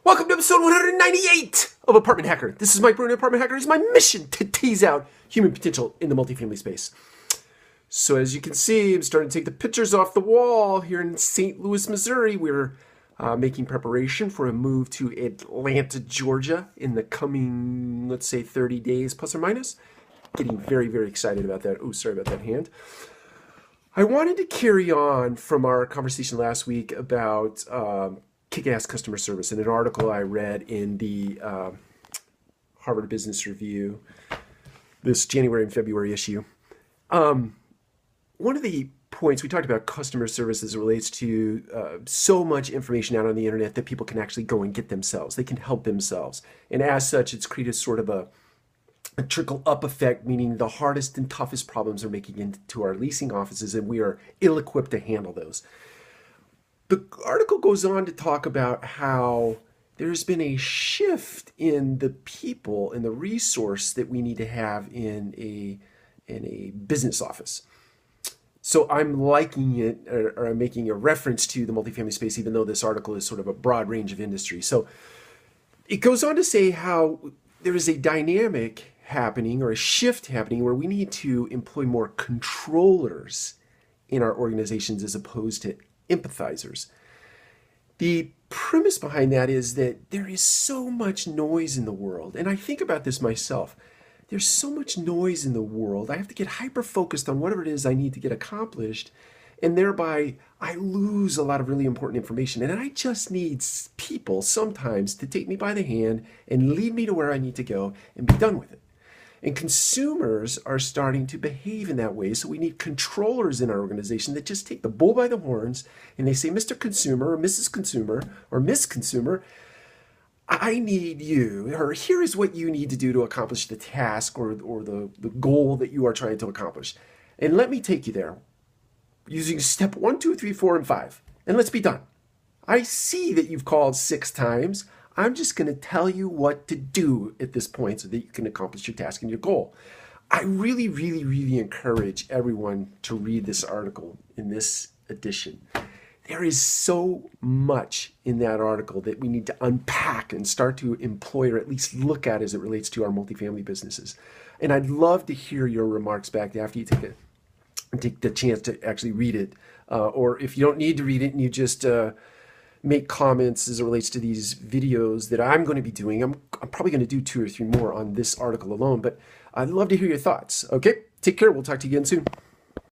Welcome to episode 198 of Apartment Hacker. This is Mike Bruno, Apartment Hacker. It is my mission to tease out human potential in the multifamily space. So as you can see, I'm starting to take the pictures off the wall here in St. Louis, Missouri. We're making preparation for a move to Atlanta, Georgia in the coming, let's say, 30 days, plus or minus. Getting very, very excited about that. Oh, sorry about that hand. I wanted to carry on from our conversation last week about kick-ass customer service in an article I read in the Harvard Business Review, this January and February issue. One of the points we talked about customer service as it relates to so much information out on the internet that people can actually go and get themselves. They can help themselves. And as such, it's created sort of a trickle-up effect, meaning the hardest and toughest problems are making into our leasing offices, and we are ill-equipped to handle those. The article goes on to talk about how there's been a shift in the people and the resource that we need to have in a business office. So I'm liking it, or I'm making a reference to the multifamily space, even though this article is sort of a broad range of industry. So it goes on to say how there is a dynamic happening or a shift happening where we need to employ more controllers in our organizations as opposed to empathizers. The premise behind that is that there is so much noise in the world, and I think about this myself. There's so much noise in the world. I have to get hyper-focused on whatever it is I need to get accomplished, and thereby I lose a lot of really important information. And I just need people sometimes to take me by the hand and lead me to where I need to go and be done with it. And consumers are starting to behave in that way. So we need controllers in our organization that just take the bull by the horns and they say, Mr. Consumer or Mrs. Consumer or Miss Consumer, I need you, or here is what you need to do to accomplish the task or the goal that you are trying to accomplish. And let me take you there using step 1, 2, 3, 4, and 5. And let's be done. I see that you've called 6 times. I'm just going to tell you what to do at this point so that you can accomplish your task and your goal. I really, really, really encourage everyone to read this article in this edition. There is so much in that article that we need to unpack and start to employ or at least look at as it relates to our multifamily businesses. And I'd love to hear your remarks back after you take the chance to actually read it. Or if you don't need to read it and you just make comments as it relates to these videos that I'm going to be doing. I'm probably going to do 2 or 3 more on this article alone, but I'd love to hear your thoughts. Okay, take care. We'll talk to you again soon.